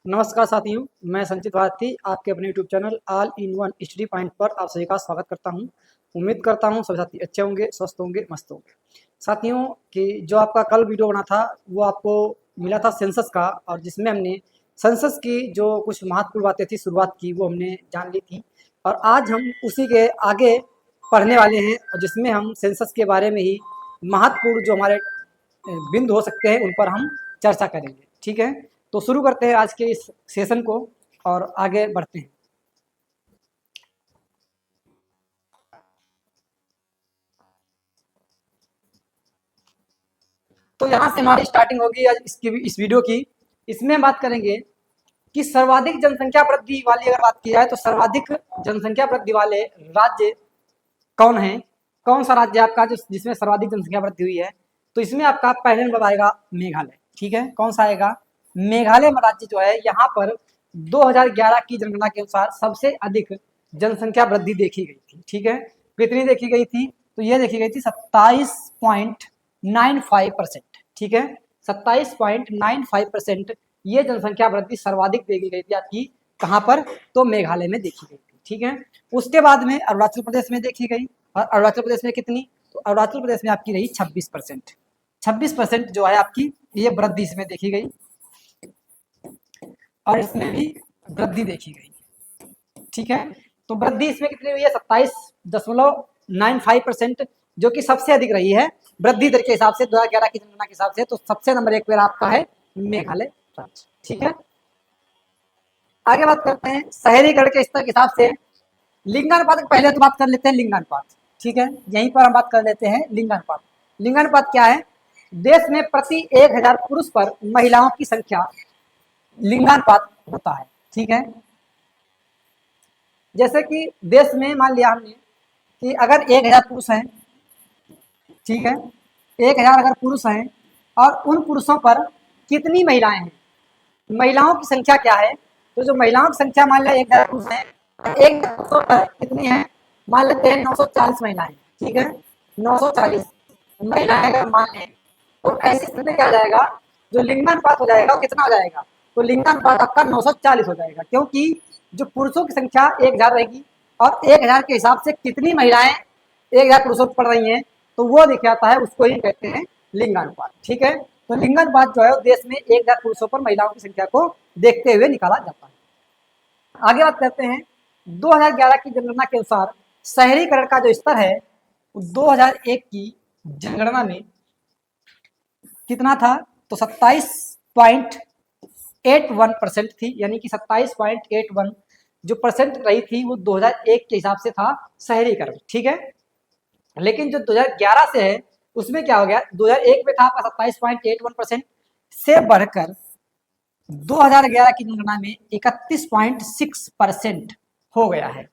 नमस्कार साथियों, मैं संचित भारती आपके अपने YouTube channel all in one study point पर आप सभी का स्वागत करता हूं। उम्मीद करता हूं सभी साथी अच्छे होंगे, स्वस्थ होंगे, मस्त होंगे। साथियों कि जो आपका कल वीडियो बना था वो आपको मिला था सेंसस का, और जिसमें हमने सेंसस की जो कुछ महत्वपूर्ण बातें थी शुरुआत की वो हमने जान ली थी। और आज हम उसी के आगे पढ़ने वाले हैं, और जिसमें हम सेंसस के बारे में ही महत्वपूर्ण जो हमारे बिंदु हो सकते हैं उन पर हम चर्चा करेंगे। ठीक है, तो शुरू करते हैं आज के इस सेशन को और आगे बढ़ते हैं। तो यहाँ से हमारी स्टार्टिंग होगी आज इस वीडियो की। इसमें हम बात करेंगे कि सर्वाधिक जनसंख्या वृद्धि वाली अगर बात की जाए तो सर्वाधिक जनसंख्या वृद्धि वाले राज्य कौन है, कौन सा राज्य आपका जो जिसमें सर्वाधिक जनसंख्या वृद्धि हुई है। तो इसमें आपका पहले नंबर आएगा मेघालय। ठीक है, कौन सा आएगा? मेघालय राज्य जो है यहाँ पर 2011 की जनगणना के अनुसार सबसे अधिक जनसंख्या वृद्धि देखी गई थी। ठीक है, कितनी देखी गई थी? तो ये देखी गई थी 27.95%। ठीक है, 27.95% ये जनसंख्या वृद्धि सर्वाधिक देखी गई थी आपकी कहाँ पर? तो मेघालय में देखी गई थी। ठीक है, उसके बाद में अरुणाचल प्रदेश में देखी गई, और अरुणाचल प्रदेश में कितनी? तो अरुणाचल प्रदेश में आपकी रही 26%। 26% जो है आपकी ये वृद्धि इसमें देखी गई, और इसमें भी वृद्धि देखी गई। ठीक है, तो वृद्धि इसमें कितनी हुई है? 27.95%, जो कि सबसे अधिक रही है वृद्धि दर के हिसाब से 2011 की जनगणना के हिसाब से। तो सबसे नंबर एक पर आपका है मेघालय राज्य। ठीक है, आगे बात करते हैं शहरीकरण के स्तर के हिसाब से लिंगानुपात। पहले तो बात कर लेते हैं लिंगानुपात। ठीक है, यहीं पर हम बात कर लेते हैं लिंगानुपात। लिंगानुपात क्या है? देश में प्रति 1000 पुरुष पर महिलाओं की संख्या लिंगानुपात होता है। ठीक है, जैसे कि देश में मान लिया हमने कि अगर 1000 पुरुष हैं, ठीक है, 1000 अगर पुरुष हैं और उन पुरुषों पर कितनी महिलाएं हैं, महिलाओं की संख्या क्या है? तो जो महिलाओं की संख्या मान लिया 1000 पुरुष हैं, 1000 पुरुषों पर कितनी है? मान लेते हैं 940 महिलाएं। ठीक है, 940 महिलाएं अगर मान लें तो ऐसी स्थिति में क्या हो जाएगा? जो लिंगानुपात हो जाएगा वो कितना हो जाएगा? तो लिंगानुपात आपका 940 हो जाएगा, क्योंकि जो पुरुषों की संख्या 1000 रहेगी और 1000 के हिसाब से कितनी महिलाएं 1000 पुरुषों पर पड़ रही हैं, तो वो दिखाता है, उसको ही कहते हैं लिंगानुपात। ठीक है, तो लिंगानुपात जो है देश में 1000 पुरुषों पर महिलाओं की संख्या को देखते हुए निकाला जाता है। आगे बात करते हैं 2011 की जनगणना के अनुसार शहरीकरण का जो स्तर है 2001 की जनगणना में कितना था? तो 27.81% थी, यानी कि 27.81 जो परसेंट रही थी वो 2001 के हिसाब से था शहरीकरण। ठीक है, लेकिन जो 2011 से है उसमें क्या हो गया? 2001 में था आपका 27.81% से बढ़कर 2011 की जनगणना में 31.6% हो गया है।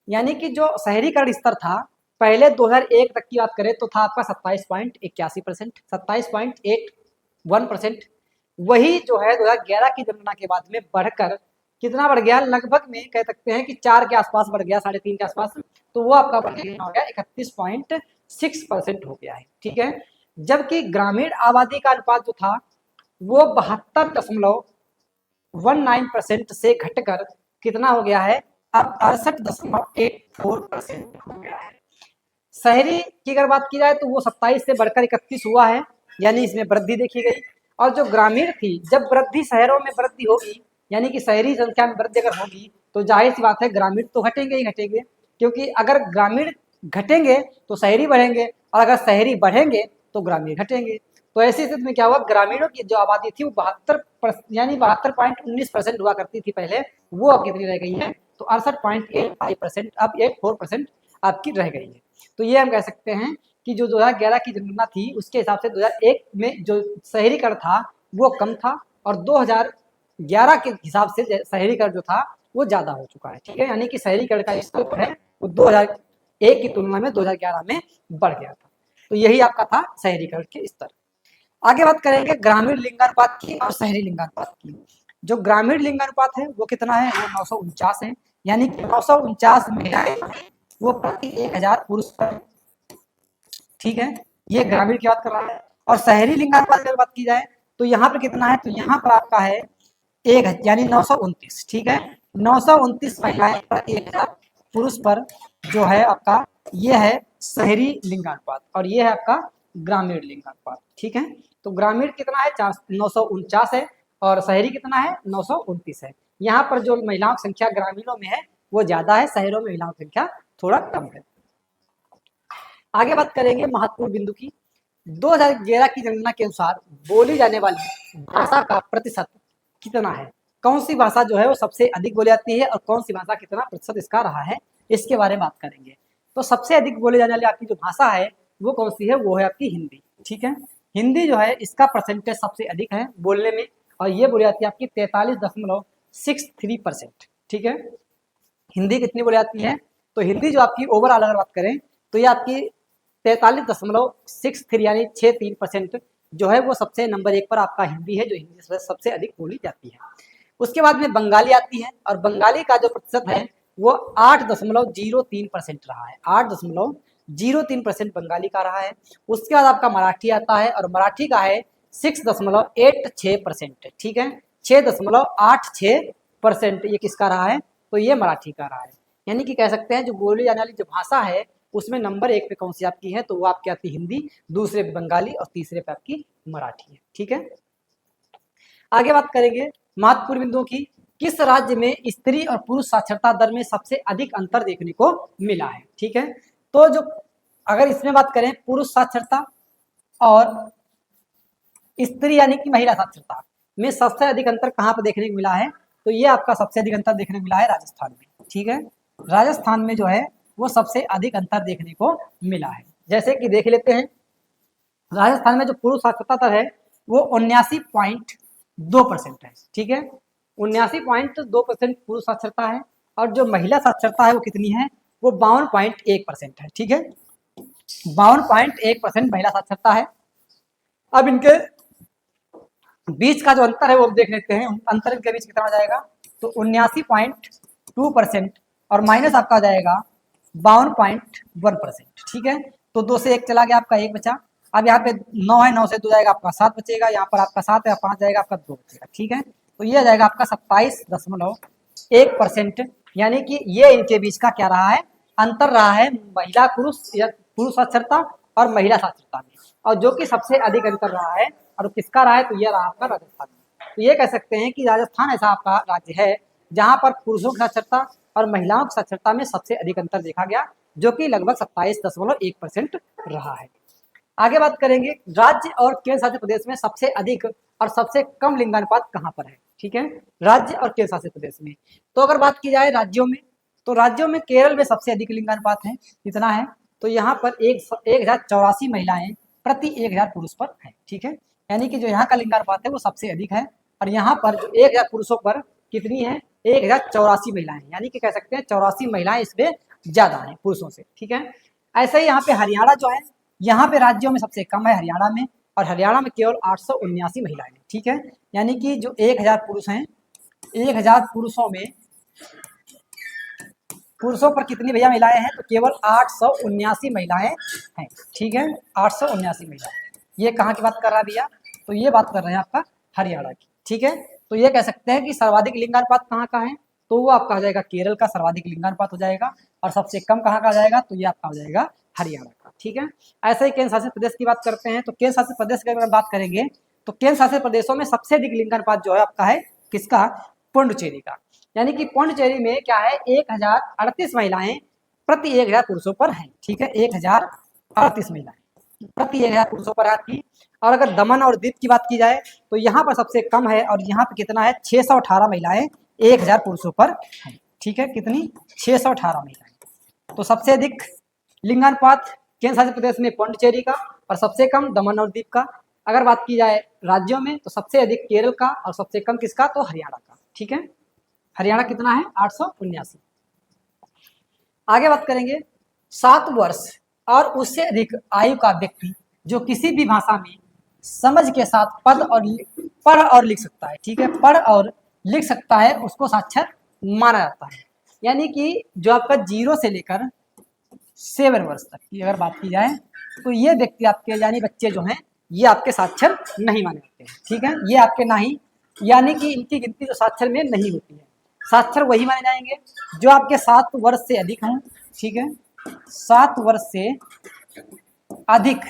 यानी कि जो शहरीकरण स्तर था पहले 2001 तक की बात करें तो था आपका 27.81%, 27.81%। वही जो है 2011 की जनगणना के बाद में बढ़कर कितना बढ़ गया? लगभग में कह सकते हैं कि 4 के आसपास बढ़ गया, 3.5 के आसपास। तो वो आपका बढ़ गया हो गया 31.6% हो गया है। ठीक है, जबकि ग्रामीण आबादी का अनुपात जो था वो 72.19% से घटकर कितना हो गया है? अब 68.84% हो गया है। शहरी की अगर बात की जाए तो वो 27 से बढ़कर 31 हुआ है, यानी इसमें वृद्धि देखी गई। और जो ग्रामीण थी, जब वृद्धि शहरों में वृद्धि होगी, यानी कि शहरी संख्या में वृद्धि अगर होगी तो जाहिर सी बात है ग्रामीण तो घटेंगे ही घटेंगे, क्योंकि अगर ग्रामीण घटेंगे तो शहरी बढ़ेंगे, और अगर शहरी बढ़ेंगे तो ग्रामीण घटेंगे। तो ऐसी स्थिति में क्या हुआ? ग्रामीणों की जो आबादी थी वो 72 यानी 72.19% हुआ करती थी पहले, वो अब कितनी रह गई है? तो 68.85%, अब 84% आपकी रह गई है। तो ये हम कह सकते हैं कि जो 2011 की जनगणना थी उसके हिसाब से 2001 में जो शहरीकरण था वो कम था, और 2011 के हिसाब से शहरीकरण जो था वो ज्यादा हो चुका है। ठीक है, यानी कि शहरीकरण का स्तर है वो 2001 की तुलना में 2011 में बढ़ गया था। तो यही आपका था शहरीकरण के स्तर। आगे बात करेंगे ग्रामीण लिंगानुपात की और शहरी लिंगानुपात की। जो ग्रामीण लिंगानुपात है वो कितना है? वो 949 है, यानी कि 949 महिलाएं वो प्रति 1000 पुरुष पर। ठीक है, ये ग्रामीण की बात कर रहा है। और शहरी लिंगानुपात की बात की जाए तो यहाँ पर कितना है? तो यहाँ पर आपका है एक यानी 929, ठीक है, 929 महिलाएं पर 1000 पुरुष पर जो है आपका ये है शहरी लिंगानुपात और ये है आपका ग्रामीण लिंगानुपात, ठीक है। तो ग्रामीण कितना है 949 है और शहरी कितना है 929 है। यहाँ पर जो महिलाओं की संख्या ग्रामीणों में है वो ज्यादा है, शहरों में महिलाओं की संख्या थोड़ा कम है। आगे बात करेंगे महत्वपूर्ण बिंदु की। 2011 की जनगणना के अनुसार बोली जाने वाली भाषा का प्रतिशत कितना है, कौन सी भाषा जो है वो सबसे अधिक बोली जाती है और कौन सी भाषा कितना प्रतिशत इसका रहा है, इसके बारे में बात करेंगे। तो सबसे अधिक बोली जाने वाली आपकी जो भाषा है वो कौन सी है, वो है आपकी हिंदी, ठीक है। हिंदी जो है इसका परसेंटेज सबसे अधिक है बोलने में और ये बोली जाती है आपकी 43.63%, ठीक है। हिंदी कितनी बोली जाती है, तो हिंदी जो आपकी ओवरऑल अगर बात करें तो ये आपकी 43.63 यानी 63% जो है वो सबसे नंबर 1 पर आपका हिंदी है, जो हिंदी सबसे अधिक बोली जाती है। उसके बाद में बंगाली आती है और बंगाली का जो प्रतिशत है वो 8.03% रहा है, 8.03% बंगाली का रहा है। उसके बाद आपका मराठी आता है और मराठी का है 6.86%, ठीक है, 6.86% ये किसका रहा है, तो ये मराठी का रहा है। यानी कि कह सकते हैं जो बोली जाने वाली जो भाषा है उसमें नंबर 1 पे कौन सी आपकी है, तो वो आपकी आती हिंदी, दूसरे पे बंगाली और तीसरे पे आपकी मराठी है, ठीक है। आगे बात करेंगे महत्वपूर्ण बिंदुओं की। किस राज्य में स्त्री और पुरुष साक्षरता दर में सबसे अधिक अंतर देखने को मिला है, ठीक है। तो जो अगर इसमें बात करें पुरुष साक्षरता और स्त्री यानी कि महिला साक्षरता में सबसे अधिक अंतर कहाँ पर देखने को मिला है, तो ये आपका सबसे अधिक अंतर देखने को मिला है राजस्थान में, ठीक है। राजस्थान में जो है वो सबसे अधिक अंतर देखने को मिला है। जैसे कि देख लेते हैं, राजस्थान में जो पुरुष साक्षरता दर है वो 79.2% है, ठीक है, 79.2% पुरुष साक्षरता है और जो महिला साक्षरता है वो कितनी है, वो 52.1% है, ठीक है, 52.1% महिला साक्षरता है। अब इनके बीच का जो अंतर है वो देख लेते हैं, अंतर इनके बीच कितना आ जाएगा, तो 79.2% और माइनस आपका आ जाएगा 52.1%, ठीक है। तो 2 से 1 चला गया, आपका 1 बचा। अब यहाँ पे 9 है, 9 से 2 जाएगा आपका 7 बचेगा, यहाँ पर आपका 7 है, 5 जाएगा आपका 2 बचेगा, ठीक है। तो ये आ जाएगा आपका 27.1%, यानी कि ये इनके बीच का क्या रहा है, अंतर रहा है महिला पुरुष या पुरुष साक्षरता और महिला साक्षरता में, और जो कि सबसे अधिक अंतर रहा है और किसका रहा है, तो यह रहा आपका राजस्थान में। तो ये कह सकते हैं कि राजस्थान ऐसा आपका राज्य है जहां पर पुरुषों की साक्षरता और महिलाओं की साक्षरता में सबसे अधिक अंतर देखा गया, जो कि लगभग 27.1% रहा है। आगे बात करेंगे राज्य और केंद्र शासित प्रदेश में सबसे अधिक और सबसे कम लिंगानुपात कहां पर है, ठीक है, राज्य और केंद्र शासित प्रदेश में। तो अगर बात की जाए राज्यों में, तो राज्यों में केरल में सबसे अधिक लिंगानुपात है, कितना है, तो यहाँ पर 1084 महिलाएं प्रति 1000 पुरुष पर है, ठीक है, यानी कि जो यहाँ का लिंगानुपात है वो सबसे अधिक है और यहाँ पर जो 1000 पुरुषों पर कितनी है, 1084 महिलाएं, यानी कि कह सकते हैं 84 महिलाएं इसमें ज्यादा है पुरुषों से, ठीक है। ऐसे ही यहाँ पे हरियाणा जो है, यहाँ पे राज्यों में सबसे कम है हरियाणा में, और हरियाणा में केवल 879 महिलाएं, ठीक है, यानी कि जो 1000 पुरुष हैं, 1000 पुरुषों में पुरुषों पर कितनी भैया महिलाएं हैं, तो केवल 879 महिलाएं हैं, ठीक है, 879 महिलाएं। ये कहाँ की बात कर रहा है भैया, तो ये बात कर रहे हैं आपका हरियाणा की, ठीक है। तो ये कह सकते हैं कि सर्वाधिक लिंगानुपात कहाँ का है, तो वो आपका हो जाएगा केरल का सर्वाधिक लिंगानुपात हो जाएगा, और सबसे कम कहाँ का हो जाएगा, तो ये आपका हो जाएगा हरियाणा का, ठीक है। ऐसे ही केंद्र शासित प्रदेश की बात करते हैं, तो केंद्र शासित प्रदेश की अगर बात करेंगे तो केंद्र शासित प्रदेशों में सबसे अधिक लिंगानुपात जो है आपका है किसका, पुडुचेरी का, यानी कि पुडुचेरी में क्या है 1038 महिलाएं प्रति 1000 पुरुषों पर हैं, ठीक है, 1038 महिलाएं प्रति 1000 पुरुषों पर आती। और अगर दमन और दीव की बात की जाए तो यहाँ पर सबसे कम है और यहाँ पे कितना है 618 महिलाएं 1000 पुरुषों पर हैं, ठीक है, कितनी 618 महिलाएं। तो सबसे अधिक लिंगानुपात केंद्र शासित प्रदेश में पुडुचेरी का और सबसे कम दमन और दीव का। अगर बात की जाए राज्यों में तो सबसे अधिक केरल का और सबसे कम किसका, तो हरियाणा का, ठीक है, हरियाणा कितना है 879। आगे बात करेंगे 7 वर्ष और उससे अधिक आयु का व्यक्ति जो किसी भी भाषा में समझ के साथ पढ़ और लिख सकता है, ठीक है, पढ़ और लिख सकता है, उसको साक्षर माना जाता है। यानी कि जो आपका 0 से लेकर 7 वर्ष तक की अगर बात की जाए तो ये व्यक्ति आपके यानी बच्चे जो हैं ये आपके साक्षर नहीं माने जाते हैं, ठीक है, ये आपके ना ही यानी कि इनकी गिनती जो साक्षर में नहीं होती है। साक्षर वही माने जाएंगे जो आपके 7 वर्ष से अधिक हों, ठीक है, 7 वर्ष से अधिक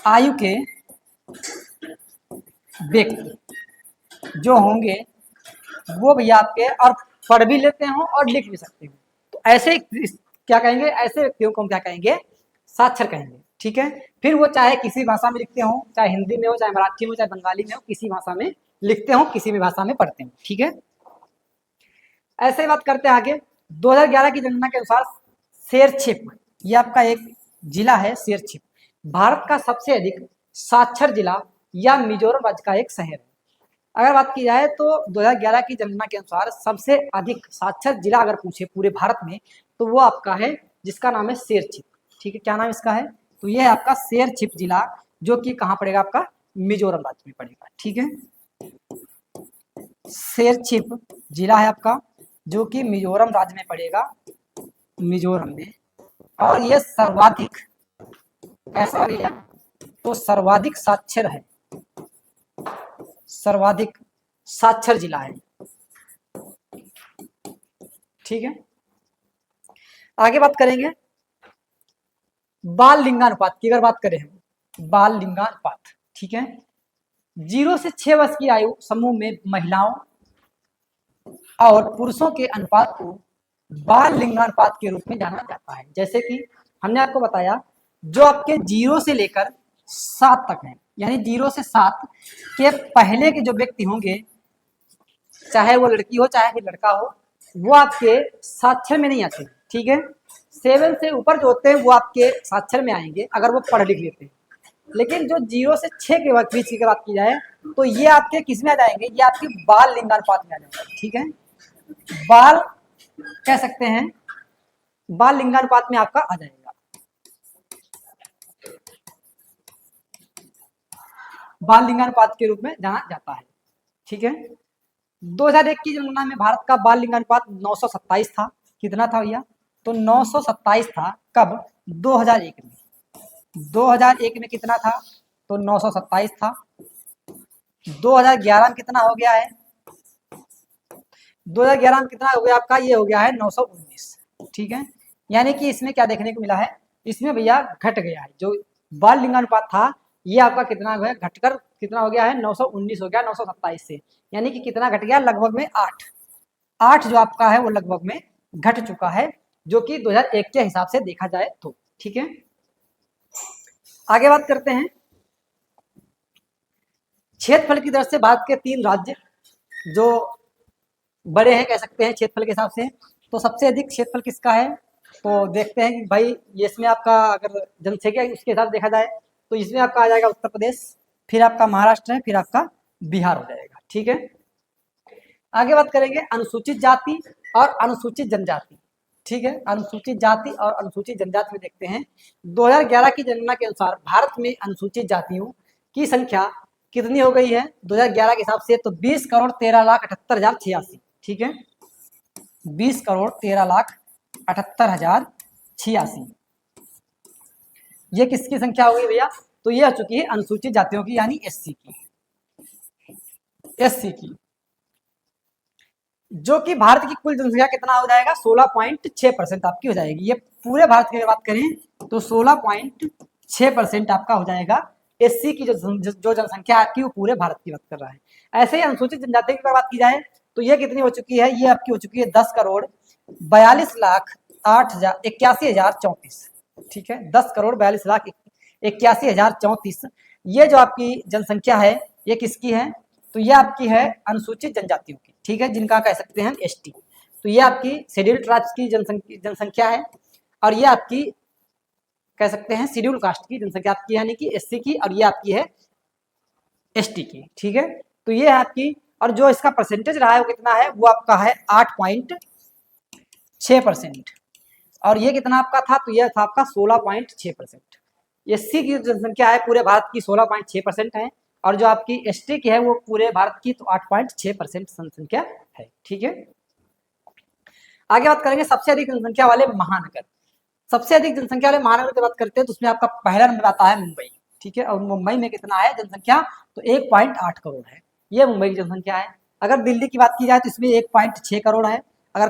आयु के व्यक्ति जो होंगे वो भैया आपके और पढ़ भी लेते हो और लिख भी सकते हो। तो ऐसे क्या कहेंगे, ऐसे व्यक्तियों को हम क्या कहेंगे, साक्षर कहेंगे, ठीक है। फिर वो चाहे किसी भाषा में लिखते हो, चाहे हिंदी में हो, चाहे मराठी में हो, चाहे बंगाली में हो, किसी भाषा में लिखते हो, किसी भी भाषा में पढ़ते हो, ठीक है। ऐसे ही बात करते हैं आगे। 2011 की जनगणना के अनुसार शेरछिप, ये आपका एक जिला है शेरछिप, भारत का सबसे अधिक साक्षर जिला या मिजोरम राज्य का एक शहर है। अगर बात की जाए तो 2011 की जनगणना के अनुसार सबसे अधिक साक्षर जिला अगर पूछे पूरे भारत में तो वो आपका है जिसका नाम है शेरछिप, ठीक है। क्या नाम इसका है, तो ये है आपका शेरछिप जिला, जो कि कहाँ पड़ेगा, आपका मिजोरम राज्य में पड़ेगा, ठीक है। शेरछिप जिला है आपका जो कि मिजोरम राज्य में पड़ेगा, मिजोरम में। और ये सर्वाधिक ऐसा भैया तो सर्वाधिक साक्षर है, सर्वाधिक साक्षर जिला है, ठीक है। आगे बात करेंगे बाल लिंगानुपात की। अगर बात करें हम बाल लिंगानुपात, ठीक है, 0 से 6 वर्ष की आयु समूह में महिलाओं और पुरुषों के अनुपात को बाल लिंगानुपात के रूप में जाना जाता है। जैसे कि हमने आपको बताया जो आपके 0 से लेकर 7 तक है, यानी 0 से 7 के पहले के जो व्यक्ति होंगे, चाहे वो लड़की हो चाहे फिर लड़का हो, वो आपके साक्षर में नहीं आते, ठीक है। 7 से ऊपर जो होते हैं वो आपके साक्षर में आएंगे अगर वो पढ़ लिख लेते हैं। लेकिन जो 0 से 6 के बीच की बात की जाए तो ये आपके किस में आ जाएंगे, ये आपके बाल लिंगानुपात में आ जाएंगे, ठीक है। बाल कह सकते हैं, बाल लिंगानुपात में आपका आ जाएगा। बाल लिंगानुपात के रूप में जाना जाता है, ठीक है। 2001 की जनगणना में भारत का बाल लिंगानुपात 927 था। कितना था भैया, तो 927 था। कब, 2001 में। 2001 में कितना था, तो 927 था। 2011 में कितना हो गया है, 2011 में कितना हो गया आपका, ये हो गया है 919, ठीक है। यानी कि इसमें क्या देखने को मिला है, इसमें भैया घट गया है। जो बाल लिंगानुपात था ये आपका कितना है, घटकर कितना हो गया है, 919 हो गया 927 से। यानी कि कितना घट गया, लगभग में 8 जो आपका है वो लगभग में घट चुका है, जो कि 2001 के हिसाब से देखा जाए तो, ठीक है। आगे बात करते हैं क्षेत्रफल की दृष्टि से भारत के 3 राज्य जो बड़े हैं कह सकते हैं क्षेत्रफल के हिसाब से। तो सबसे अधिक क्षेत्रफल किसका है, तो देखते हैं कि भाई ये इसमें आपका अगर जनसंख्या उसके हिसाब से देखा जाए तो इसमें आपका आ जाएगा उत्तर प्रदेश, फिर आपका महाराष्ट्र है, फिर आपका बिहार हो जाएगा, ठीक है। आगे बात करेंगे अनुसूचित जाति और अनुसूचित जनजाति, ठीक है। अनुसूचित जाति और अनुसूचित जनजाति में देखते हैं 2011 की जनगणना के अनुसार भारत में अनुसूचित जातियों की संख्या कितनी हो गई है 2011 के हिसाब से, तो 20,13,78,086, ठीक है। 20,13,78,086 ये किसकी संख्या हो गई भैया, तो ये आ चुकी है अनुसूचित जातियों की, यानी एससी की, जो कि भारत की कुल जनसंख्या कितना हो जाएगा, 16.6% आपकी हो जाएगी। ये पूरे भारत की बात करें तो 16.6% आपका हो जाएगा। एससी की जो जनसंख्या आपकी वो पूरे भारत की बात कर रहा है। ऐसे ही अनुसूचित जनजाति की बात की जाए तो ये कितनी हो चुकी है, ये आपकी हो चुकी है 10,42,81,034, ठीक है। 10,42,81,034 ये जो आपकी जनसंख्या है ये किसकी है, तो ये आपकी है अनुसूचित जनजातियों की, ठीक है, जिनका कह सकते हैं एसटी। तो ये आपकी शेड्यूल्ड ट्राइब्स की जनसंख्या है, और ये आपकी कह सकते हैं शेड्यूल कास्ट की जनसंख्या आपकी, यानी कि एससी की, और ये आपकी है एसटी की, ठीक है। तो ये है आपकी, और जो इसका परसेंटेज रहा है वो कितना है, वो आपका है 8.6%, और ये कितना आपका था, तो ये था आपका 16.6%। एससी की जनसंख्या है पूरे भारत की 16.6% है, और जो आपकी एसटी की है वो पूरे भारत की तो 8.6% जनसंख्या है, ठीक है। आगे बात करेंगे सबसे अधिक जनसंख्या वाले महानगर। सबसे अधिक जनसंख्या वाले महानगर की बात करते हैं तो उसमें आपका पहला नंबर आता है मुंबई, ठीक है। और मुंबई में कितना है जनसंख्या, तो 1.8 करोड़ है, ये मुंबई की जनसंख्या है। अगर दिल्ली की बात की जाए तो इसमें 1.6 करोड़ है। अगर